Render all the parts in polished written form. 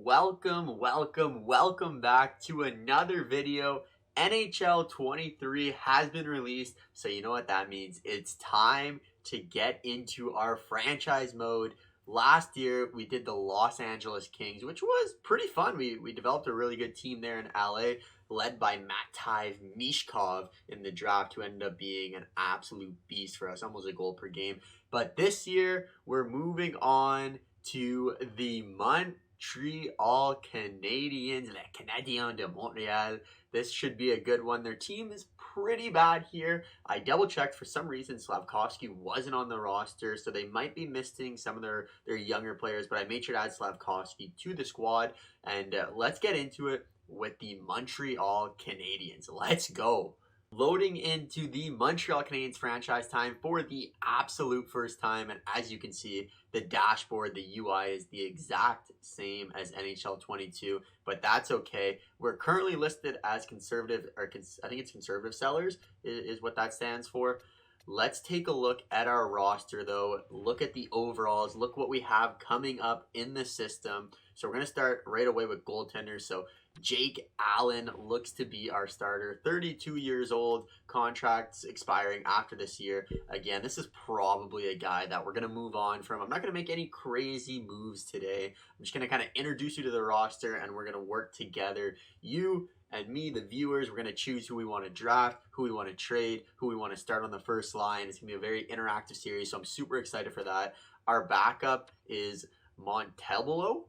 Welcome back to another video. NHL 23 has been released, so you know what that means. It's time to get into our franchise mode. Last year, we did the Los Angeles Kings, which was pretty fun. We developed a really good team there in LA, led by Matvei Mishkov in the draft, who ended up being an absolute beast for us, almost a goal per game. But this year, we're moving on to the Montreal Canadiens, Les Canadiens de Montreal. This should be a good one. Their team is pretty bad here. I double checked. For some reason, Slavkovsky wasn't on the roster, so they might be missing some of their younger players, but I made sure to add Slavkovsky to the squad, and let's get into it with the Montreal Canadiens. Let's go. Loading into the Montreal Canadiens franchise time for the absolute first time, and as you can see, the dashboard, the UI is the exact same as NHL 22, but that's okay. We're currently listed as conservative, or I think it's conservative sellers is what that stands for. Let's take a look at our roster though. Look at the overalls. Look what we have coming up in the system. So we're going to start right away with goaltenders. So Jake Allen looks to be our starter. 32 years old, contracts expiring after this year. Again, this is probably a guy that we're going to move on from. I'm not going to make any crazy moves today. I'm just going to kind of introduce you to the roster, and we're going to work together. You and me, the viewers, we're going to choose who we want to draft, who we want to trade, who we want to start on the first line. It's going to be a very interactive series, so I'm super excited for that. Our backup is Montebello.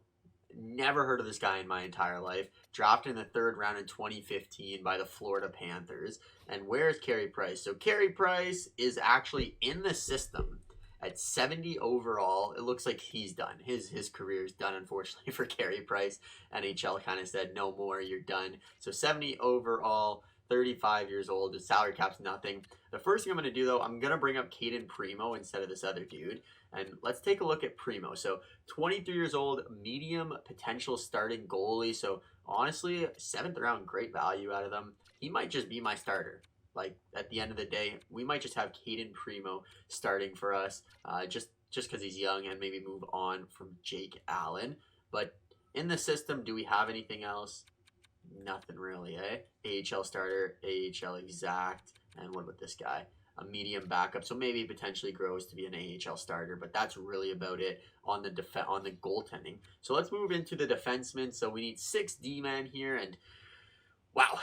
Never heard of this guy in my entire life. Drafted in the third round in 2015 by the Florida Panthers. And where's Carey Price? So Carey Price is actually in the system at 70 overall. It looks like he's done. His career is done, unfortunately, for Carey Price. NHL kind of said, no more, you're done. So 70 overall, 35 years old. The salary cap's nothing. The first thing I'm going to do, though, I'm going to bring up Caden Primo instead of this other dude. And let's take a look at Primo. So 23 years old, medium potential starting goalie. So honestly, 7th round, great value out of them. He might just be my starter. Like, at the end of the day, we might just have Caden Primo starting for us just because he's young, and maybe move on from Jake Allen. But in the system, do we have anything else? Nothing really, eh? AHL starter, AHL exact, and what about this guy? A medium backup, so maybe potentially grows to be an AHL starter, but that's really about it on the goaltending. So let's move into the defensemen. So we need 6 D-men here, and wow,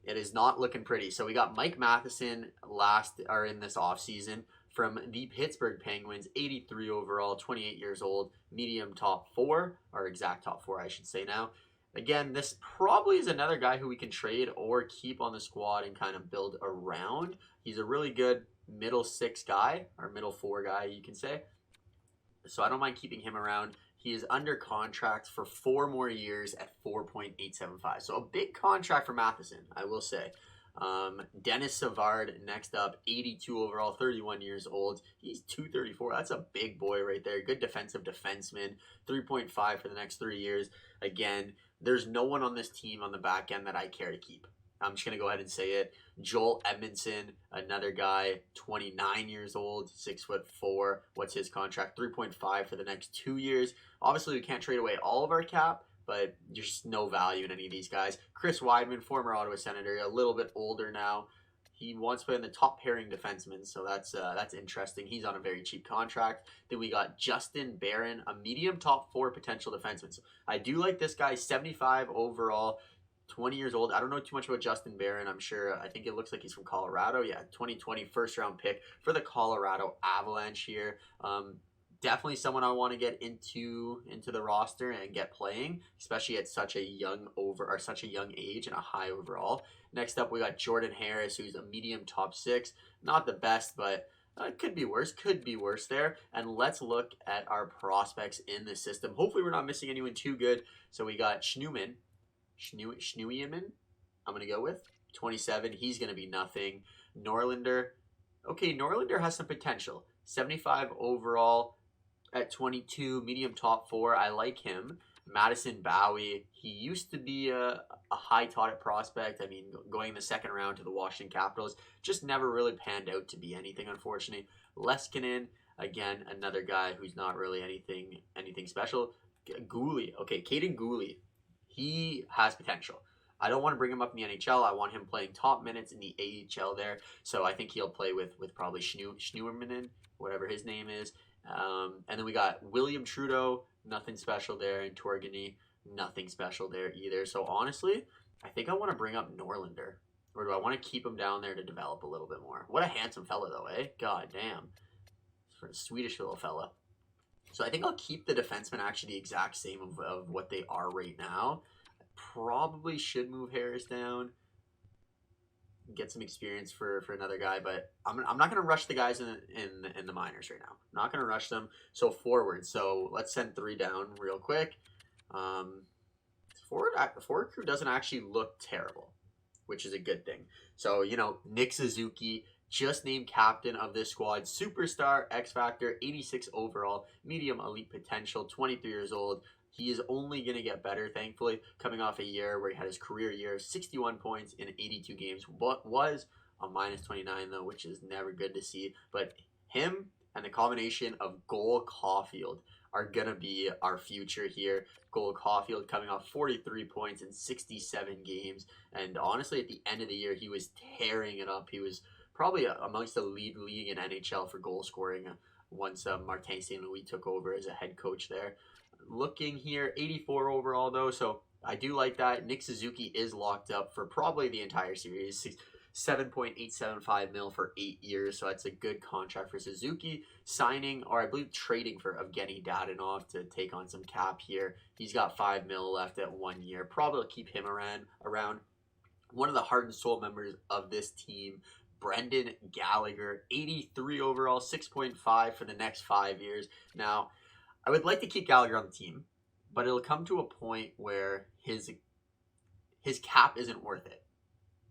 it is not looking pretty. So we got Mike Matheson in this offseason from the Pittsburgh Penguins, 83 overall, 28 years old, medium top 4, or exact top 4, I should say now. Again, this probably is another guy who we can trade or keep on the squad and kind of build around. He's a really good middle 6 guy, or middle 4 guy, you can say. So I don't mind keeping him around. He is under contract for 4 more years at $4.875. So a big contract for Matheson, I will say. Dennis Savard next up, 82 overall, 31 years old. He's 234. That's a big boy right there. Good defensive defenseman. 3.5 for the next 3 years. Again, there's no one on this team on the back end that I care to keep. I'm just going to go ahead and say it. Joel Edmondson, another guy, 29 years old, 6'4". What's his contract? 3.5 for the next 2 years. Obviously, we can't trade away all of our cap, but there's just no value in any of these guys. Chris Weidman, former Ottawa Senator, a little bit older now. He wants to play in the top pairing defenseman, so that's interesting. He's on a very cheap contract. Then we got Justin Barron, a medium top 4 potential defenseman. So I do like this guy, 75 overall, 20 years old. I don't know too much about Justin Barron. I think it looks like he's from Colorado. Yeah, 2020 first round pick for the Colorado Avalanche here. Definitely someone I want to get into the roster and get playing, especially at such a young age and a high overall. Next up, we got Jordan Harris, who's a medium top 6. Not the best, but could be worse there. And let's look at our prospects in the system. Hopefully we're not missing anyone too good. So we got Schneeman, I'm going to go with 27. He's going to be nothing. Norlinder. Okay, Norlinder has some potential. 75 overall at 22, medium top 4. I like him. Madison Bowie. He used to be a high touted prospect. I mean, going in the 2nd round to the Washington Capitals. Just never really panned out to be anything, unfortunately. Leskinen, again, another guy who's not really anything special. Gooley. Okay, Caden Gooley. He has potential. I don't want to bring him up in the NHL. I want him playing top minutes in the AHL there. So I think he'll play with probably Schneeberman, whatever his name is. And then we got William Trudeau. Nothing special there. And Torgany. Nothing special there either. So honestly, I think I want to bring up Norlander. Or do I want to keep him down there to develop a little bit more? What a handsome fella, though, eh? God damn. For a Swedish little fella. So I think I'll keep the defensemen actually the exact same of what they are right now. I probably should move Harris down, get some experience for another guy, but I'm not going to rush the guys in the minors right now. I'm not going to rush them. So forward. So let's send 3 down real quick. The forward crew doesn't actually look terrible, which is a good thing. So, you know, Nick Suzuki, just named captain of this squad, superstar, X Factor, 86 overall, medium elite potential, 23 years old. He is only going to get better, thankfully, coming off a year where he had his career year, 61 points in 82 games. What was a minus 29, though, which is never good to see. But him and the combination of Goal Caulfield are going to be our future here. Goal Caulfield coming off 43 points in 67 games. And honestly, at the end of the year, he was tearing it up. He was probably amongst the lead league in NHL for goal scoring once Martin St. Louis took over as a head coach there. Looking here, 84 overall though, so I do like that. Nick Suzuki is locked up for probably the entire series. 7.875 mil for 8 years, so that's a good contract for Suzuki. Signing, or I believe trading for Evgeny Dadonov to take on some cap here. He's got 5 mil left at 1 year. Probably keep him around. One of the heart and soul members of this team, Brendan Gallagher, 83 overall, 6.5 for the next 5 years. Now, I would like to keep Gallagher on the team, but it'll come to a point where his cap isn't worth it,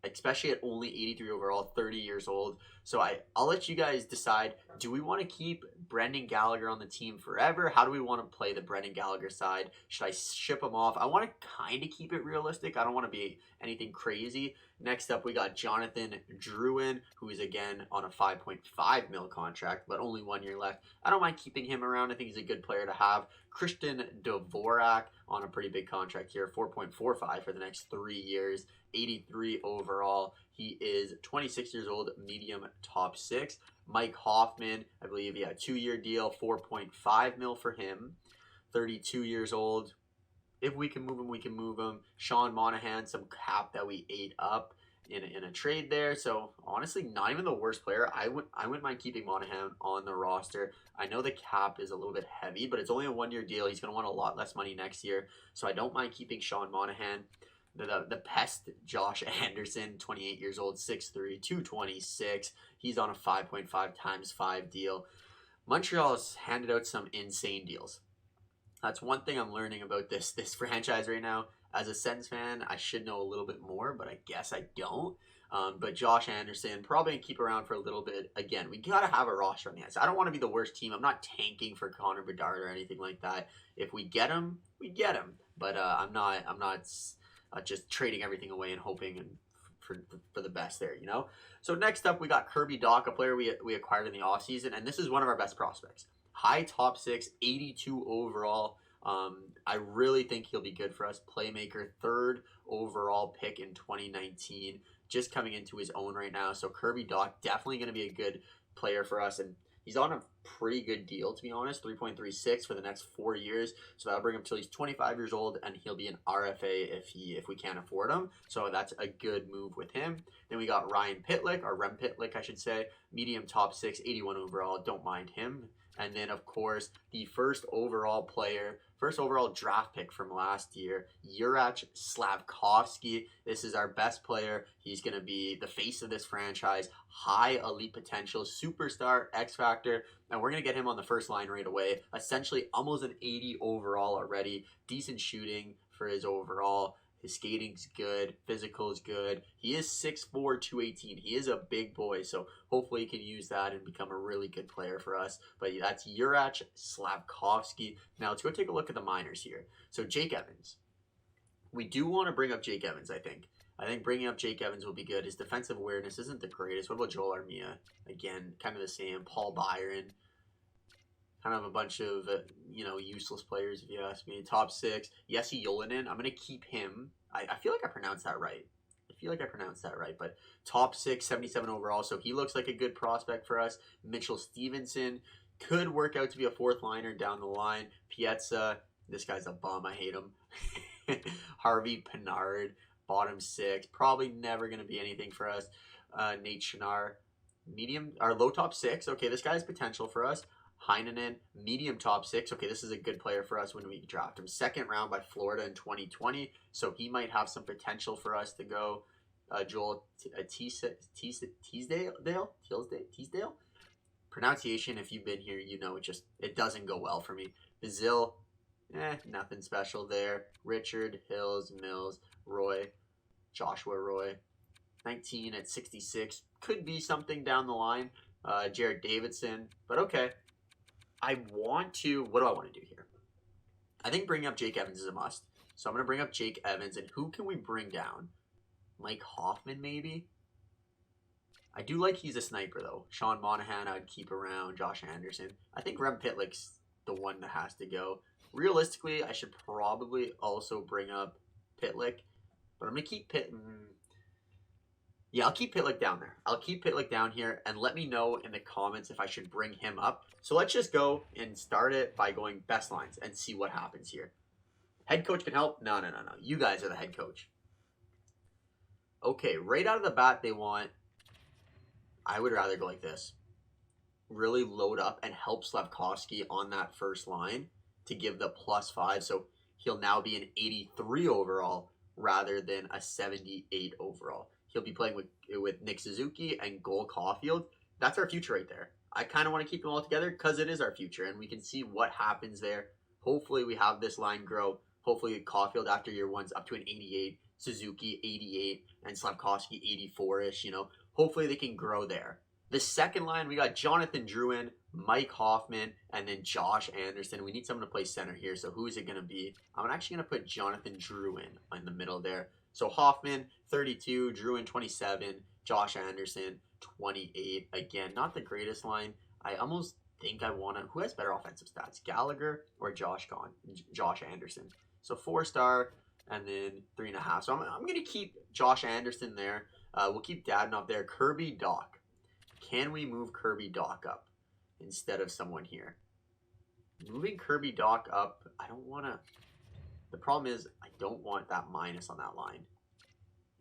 especially at only 83 overall, 30 years old. So I'll let you guys decide, do we want to keep Brendan Gallagher on the team forever? How do we want to play the Brendan Gallagher side? Should I ship him off? I want to kind of keep it realistic. I don't want to be anything crazy. Next up, we got Jonathan Drouin, who is again on a 5.5 mil contract, but only 1 year left. I don't mind keeping him around. I think he's a good player to have. Christian Dvorak on a pretty big contract here, 4.45 for the next 3 years, 83 overall. He is 26 years old, medium top 6. Mike Hoffman, I believe, 2-year deal, 4.5 mil for him. 32 years old. If we can move him, we can move him. Sean Monahan, some cap that we ate up in a trade there. So honestly, not even the worst player. I wouldn't mind keeping Monahan on the roster. I know the cap is a little bit heavy, but it's only a 1-year deal. He's going to want a lot less money next year. So I don't mind keeping Sean Monahan. The pest, Josh Anderson, 28 years old, 6'3", 226. He's on a 5.5 times 5 deal. Montreal has handed out some insane deals. That's one thing I'm learning about this franchise right now. As a Sens fan, I should know a little bit more, but I guess I don't. But Josh Anderson, probably going to keep around for a little bit. Again, we got to have a roster on the ice. I don't want to be the worst team. I'm not tanking for Connor Bedard or anything like that. If we get him, we get him. But I'm not just trading everything away and hoping for the best there, you know? So next up, we got Kirby Dach, a player we acquired in the offseason, and this is one of our best prospects. High top 6, 82 overall. I really think he'll be good for us. Playmaker, 3rd overall pick in 2019. Just coming into his own right now. So Kirby Dach, definitely going to be a good player for us. And he's on a pretty good deal, to be honest. 3.36 for the next 4 years. So that'll bring him till he's 25 years old, and he'll be an RFA if we can't afford him. So that's a good move with him. Then we got Ryan Pitlick, or Rem Pitlick, I should say. Medium top 6, 81 overall. Don't mind him. And then, of course, the first overall draft pick from last year, Juraj Slafkovsky. This is our best player. He's going to be the face of this franchise. High elite potential, superstar, X Factor. And we're going to get him on the first line right away. Essentially, almost an 80 overall already. Decent shooting for his overall. His skating's good. Physical is good. He is 6'4", 218. He is a big boy, so hopefully he can use that and become a really good player for us. But that's Juraj Slafkovsky. Now let's go take a look at the minors here. So Jake Evans. We do want to bring up Jake Evans, I think. I think bringing up Jake Evans will be good. His defensive awareness isn't the greatest. What about Joel Armia? Again, kind of the same. Paul Byron. kind of a bunch of, useless players, if you ask me. Top 6, Jesse Yolinen. I'm going to keep him. I feel like I pronounced that right. But top 6, 77 overall. So he looks like a good prospect for us. Mitchell Stevenson could work out to be a 4th liner down the line. Pietza, this guy's a bum. I hate him. Harvey Pinard, bottom 6. Probably never going to be anything for us. Nate Shinar, medium or low top 6. Okay, this guy has potential for us. Heinonen, medium top 6. Okay, this is a good player for us when we draft him. 2nd round by Florida in 2020, so he might have some potential for us to go. Joel Teasdale. Pronunciation, if you've been here, it doesn't go well for me. Bazil, nothing special there. Richard, Hills, Mills, Roy, Joshua Roy. 19 at 66. Could be something down the line. Jared Davidson. But okay. What do I want to do here? I think bringing up Jake Evans is a must. So I'm going to bring up Jake Evans. And who can we bring down? Mike Hoffman, maybe? I do like he's a sniper, though. Sean Monahan, I'd keep around. Josh Anderson. I think Rem Pitlick's the one that has to go. Realistically, I should probably also bring up Pitlick. But I'm going to keep Yeah, I'll keep Pitlick down there. I'll keep Pitlick down here, and let me know in the comments if I should bring him up. So let's just go and start it by going best lines and see what happens here. Head coach can help? No. You guys are the head coach. Okay, right out of the bat, I would rather go like this. Really load up and help Slavkovsky on that first line to give the +5. So he'll now be an 83 overall rather than a 78 overall. He'll be playing with Nick Suzuki and Cole Caulfield. That's our future right there. I kind of want to keep them all together because it is our future, and we can see what happens there. Hopefully we have this line grow. Hopefully Caulfield after year 1's up to an 88, Suzuki 88, and Slavkovsky 84-ish, Hopefully they can grow there. The second line, we got Jonathan Drouin, Mike Hoffman, and then Josh Anderson. We need someone to play center here, so who is it going to be? I'm actually going to put Jonathan Drouin in the middle there. So Hoffman, 32, Drouin, 27, Josh Anderson, 28. Again, not the greatest line. I almost think I want to... Who has better offensive stats, Gallagher or Josh Anderson? So 4-star and then 3.5. So I'm going to keep Josh Anderson there. We'll keep Dadonov there. Kirby Doc. Can we move Kirby Doc up instead of someone here? Moving Kirby Doc up, I don't want to... The problem is I don't want that minus on that line.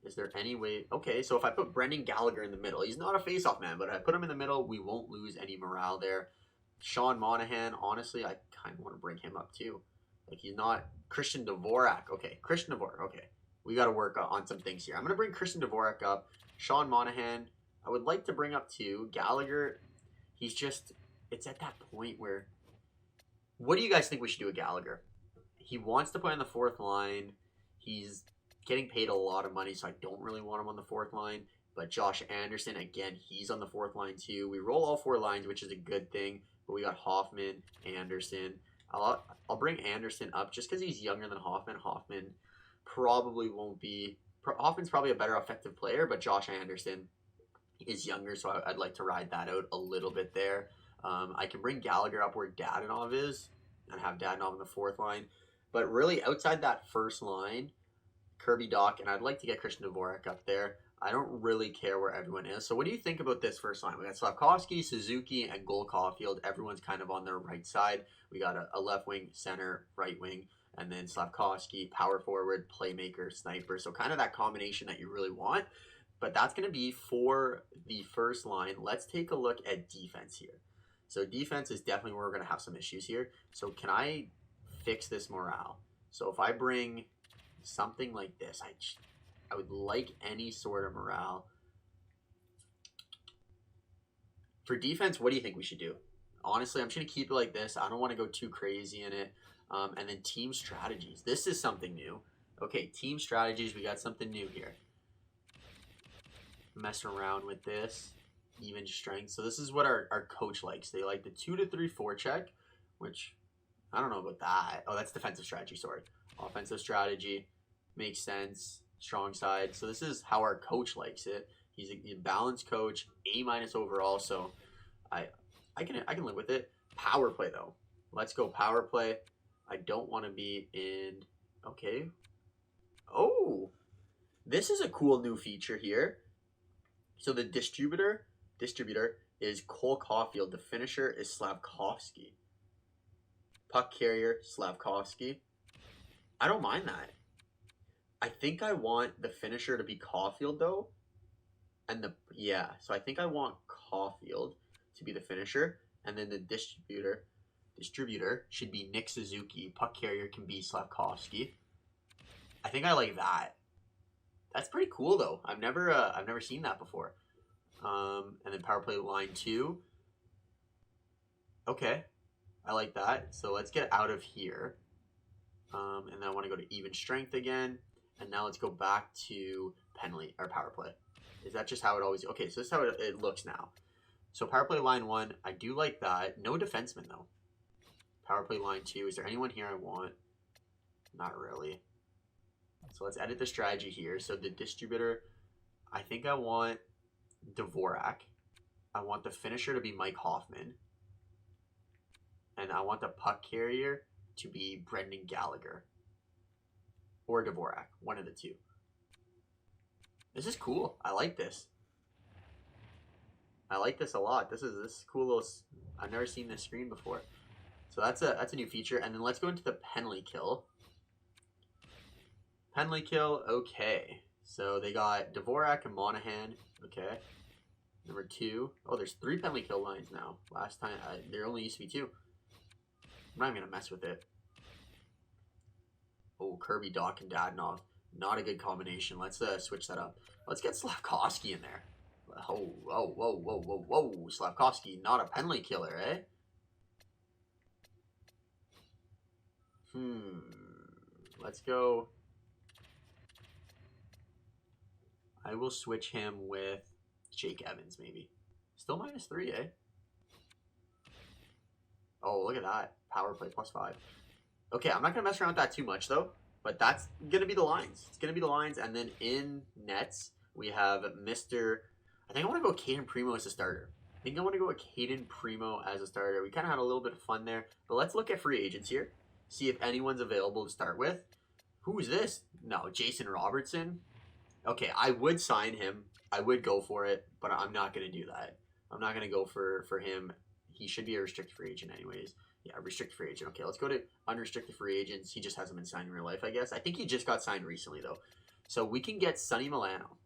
Is there any way... Okay, so if I put Brendan Gallagher in the middle, he's not a face-off man, but if I put him in the middle, we won't lose any morale there. Sean Monahan, honestly, I kind of want to bring him up too. Like, he's not... Christian Dvorak. Okay, Christian Dvorak. Okay, we got to work on some things here. I'm going to bring Christian Dvorak up. Sean Monahan, I would like to bring up too. Gallagher, he's just... It's at that point where... What do you guys think we should do with Gallagher? He wants to play on the 4th line. He's getting paid a lot of money, so I don't really want him on the 4th line. But Josh Anderson, again, he's on the 4th line too. We roll all 4 lines, which is a good thing. But we got Hoffman, Anderson. I'll bring Anderson up just because he's younger than Hoffman. Hoffman probably won't be... Hoffman's probably a better effective player, but Josh Anderson is younger, so I'd like to ride that out a little bit there. I can bring Gallagher up where Dadonov is and have Dadonov on the 4th line. But really, outside that first line, Kirby Doc, and I'd like to get Christian Dvorak up there. I don't really care where everyone is. So what do you think about this first line? We got Slavkovsky, Suzuki, and Cole Caulfield. Everyone's kind of on their right side. We got a left wing, center, right wing, and then Slavkovsky, power forward, playmaker, sniper. So kind of that combination that you really want. But that's going to be for the first line. Let's take a look at defense here. So defense is definitely where we're going to have some issues here. So can I fix this morale? So if I bring something like this, I would like any sort of morale. For defense, what do you think we should do? Honestly, I'm just going to keep it like this. I don't want to go too crazy in it. And then team strategies. This is something new. Okay, team strategies. We got something new here. Messing around with this. Even strength. So this is what our coach likes. They like the 2 to 3 forecheck, which I don't know about that. Oh, that's defensive strategy, sorry. Offensive strategy makes sense. Strong side. So this is how our coach likes it. He's a balanced coach, A- overall. So I can live with it. Power play, though. Let's go power play. I don't want to be in... Okay. Oh! This is a cool new feature here. So the distributor is Cole Caulfield. The finisher is Slavkovsky. Puck carrier, Slavkovsky. I don't mind that. I think I want the finisher to be Caulfield, though. And so I think I want Caulfield to be the finisher. And then the distributor should be Nick Suzuki. Puck carrier can be Slavkovsky. I think I like that. That's pretty cool, though. I've never seen that before. And then power play line 2. Okay, I like that. So let's get out of here. And then I want to go to even strength again. And now let's go back to penalty or power play. Is that just how it always? Okay, so this is how it looks now. So power play line 1, I do like that. No defenseman though. Power play line 2. Is there anyone here I want? Not really. So let's edit the strategy here. So the distributor, I think I want Dvorak. I want the finisher to be Mike Hoffman. And I want the puck carrier to be Brendan Gallagher. Or Dvorak. One of the two. This is cool. I like this. I like this a lot. This is cool little... I've never seen this screen before. So that's a new feature. And then let's go into the penalty kill. Penalty kill, okay. So they got Dvorak and Monahan. Okay. Number 2. Oh, there's 3 penalty kill lines now. Last time, there only used to be 2. I'm not even going to mess with it. Oh, Kirby, Doc, and Dadonov. Not a good combination. Let's switch that up. Let's get Slavkovsky in there. Oh, whoa. Slavkovsky, not a penalty killer, eh? Let's go. I will switch him with Jake Evans, maybe. Still -3, eh? Oh, look at that. Power play +5. Okay, I'm not going to mess around with that too much, though. But that's going to be the lines. It's going to be the lines. And then in nets, we have Mr. I think I want to go Caden Primo as a starter. I think I want to go with Caden Primo as a starter. We kind of had a little bit of fun there. But let's look at free agents here. See if anyone's available to start with. Who is this? No, Jason Robertson. Okay, I would sign him. I would go for it, but I'm not going to do that. I'm not going to go for him. He should be a restricted free agent anyways. Yeah, restricted free agent. Okay, let's go to unrestricted free agents. He just hasn't been signed in real life, I guess. I think he just got signed recently, though. So we can get Sonny Milano,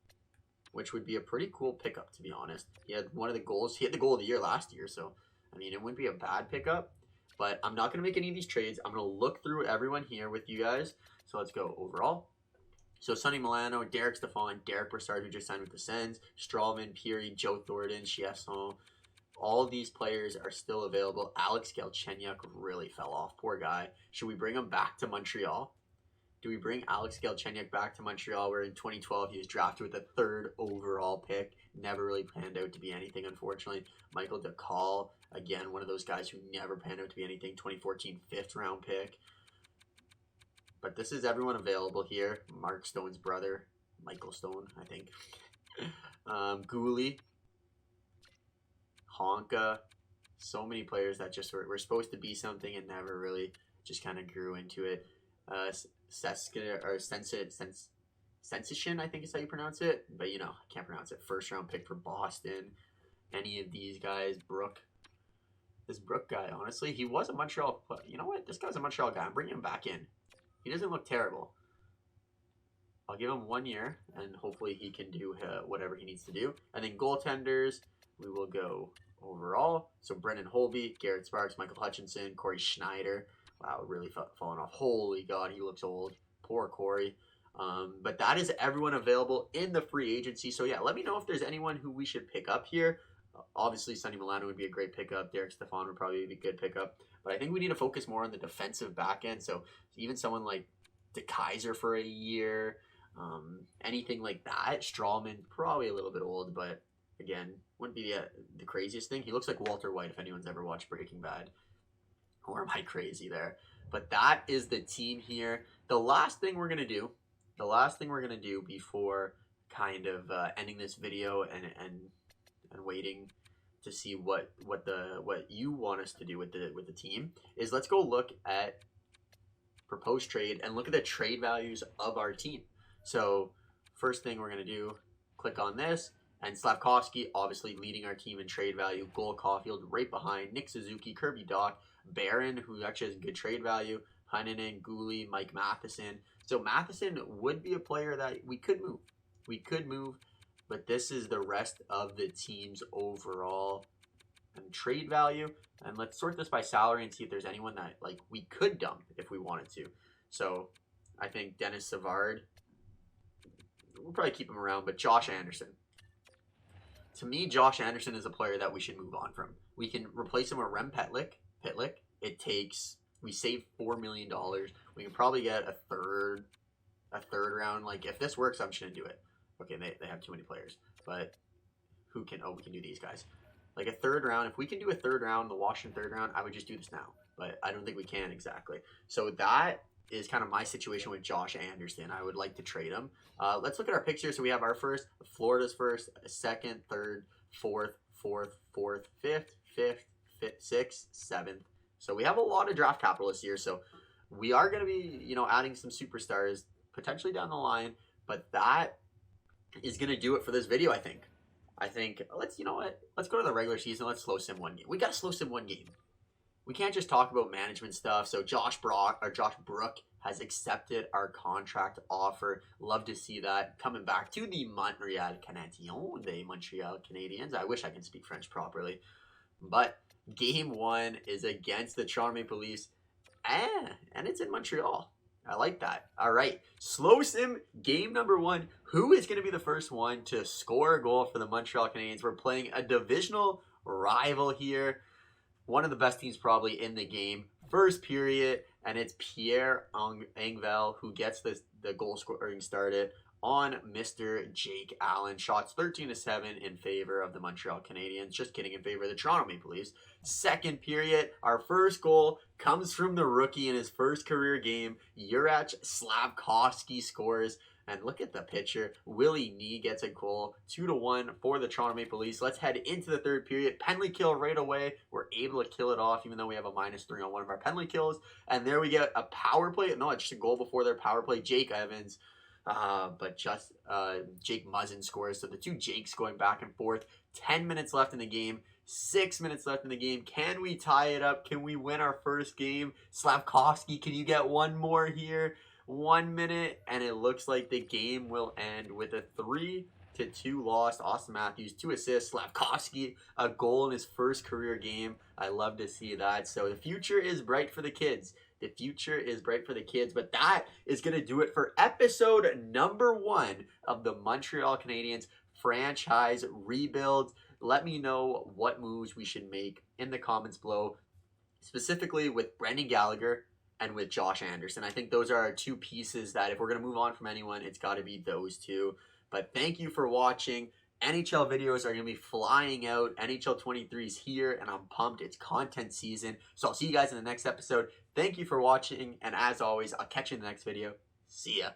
which would be a pretty cool pickup, to be honest. He had one of the goals. He had the goal of the year last year, so, I mean, it wouldn't be a bad pickup. But I'm not going to make any of these trades. I'm going to look through everyone here with you guys. So let's go overall. So Sonny Milano, Derek Stefan, Derek Brassard, who just signed with the Sens, Strawman, Peary, Joe Thornton, Chiasson. All these players are still available. Alex Galchenyuk really fell off. Poor guy. Should we bring him back to Montreal? Do we bring Alex Galchenyuk back to Montreal, where in 2012 he was drafted with the 3rd overall pick? Never really panned out to be anything, unfortunately. Michael DeCall, again, one of those guys who never panned out to be anything. 2014 5th round pick. But this is everyone available here. Mark Stone's brother. Michael Stone, I think. Gooley. Honka. So many players that just were supposed to be something and never really just kind of grew into it. Sensation, I think is how you pronounce it. But, you know, I can't pronounce it. 1st round pick for Boston. Any of these guys. Brooke. This Brooke guy, honestly, he was a Montreal... You know what? This guy's a Montreal guy. I'm bringing him back in. He doesn't look terrible. I'll give him 1 year, and hopefully he can do whatever he needs to do. And then goaltenders, we will go overall. So Brendan Holby, Garrett Sparks, Michael Hutchinson, Corey Schneider. Wow, really falling off. Holy God, he looks old. Poor Corey. But that is everyone available in the free agency. So yeah, let me know if there's anyone who we should pick up here. Obviously, Sonny Milano would be a great pickup. Derek Stefan would probably be a good pickup. But I think we need to focus more on the defensive back end. So even someone like DeKaiser for a year, anything like that. Strawman, probably a little bit old, but again, wouldn't be the craziest thing. He looks like Walter White if anyone's ever watched Breaking Bad. Or am I crazy there? But that is the team here. The last thing we're going to do before kind of ending this video and waiting to see what you want us to do with the team is let's go look at proposed trade and look at the trade values of our team. So first thing we're going to do, click on this, and Slavkovsky obviously leading our team in trade value, Goal Caulfield right behind, Nick Suzuki, Kirby Doc, Barron, who actually has good trade value, Heinonen, Gooley, Mike Matheson. So Matheson would be a player that we could move. We could move, but this is the rest of the team's overall and trade value. And let's sort this by salary and see if there's anyone that like we could dump if we wanted to. So I think Dennis Savard, we'll probably keep him around, but Josh Anderson. To me, Josh Anderson is a player that we should move on from. We can replace him with Rem Pitlick. We save $4 million. We can probably get a third round. Like if this works, I'm just gonna do it. Okay, they have too many players, but we can do these guys. Like a third round. If we can do a third round, the Washington third round, I would just do this now. But I don't think we can exactly. So that is kind of my situation with Josh Anderson. I would like to trade him. Let's look at our picks here. So we have our first, Florida's first, second, third, fourth, fifth, sixth, seventh. So we have a lot of draft capital this year. So we are going to be, adding some superstars potentially down the line. But that is going to do it for this video, I think. Let's go to the regular season. Let's slow sim one game. We got to slow sim one game. We can't just talk about management stuff. So Josh Brook has accepted our contract offer. Love to see that coming back to the Montreal Canadiens, the Montreal Canadiens. I wish I could speak French properly. But game 1 is against the Toronto Maple Leafs. And it's in Montreal. I like that. All right. Slow sim game number 1. Who is going to be the first one to score a goal for the Montreal Canadiens? We're playing a divisional rival here. One of the best teams probably in the game. First period, and it's Pierre Engvall who gets the goal scoring started on Mr. Jake Allen. Shots 13-7 in favor of the Montreal Canadiens. Just kidding, in favor of the Toronto Maple Leafs. Second period, our first goal comes from the rookie in his first career game. Juraj Slavkovsky scores. And look at the picture. Willie Nee gets a goal. 2-1 for the Toronto Maple Leafs. Let's head into the third period. Penalty kill right away. We're able to kill it off even though we have a -3 on one of our penalty kills. And there we get a power play. No, it's just a goal before their power play. Jake Evans. Jake Muzzin scores. So the two Jakes going back and forth. 10 minutes left in the game. 6 minutes left in the game. Can we tie it up? Can we win our first game? Slavkovsky, can you get one more here? 1 minute, and it looks like the game will end with a 3-2 loss. Austin Matthews, 2 assists. Slavkovsky, a goal in his first career game. I love to see that. So the future is bright for the kids. The future is bright for the kids. But that is going to do it for episode number 1 of the Montreal Canadiens franchise rebuild. Let me know what moves we should make in the comments below, specifically with Brendan Gallagher and with Josh Anderson. I think those are our two pieces that if we're going to move on from anyone, it's got to be those two. But thank you for watching. NHL videos are going to be flying out. NHL 23 is here, and I'm pumped. It's content season. So I'll see you guys in the next episode. Thank you for watching, and as always, I'll catch you in the next video. See ya.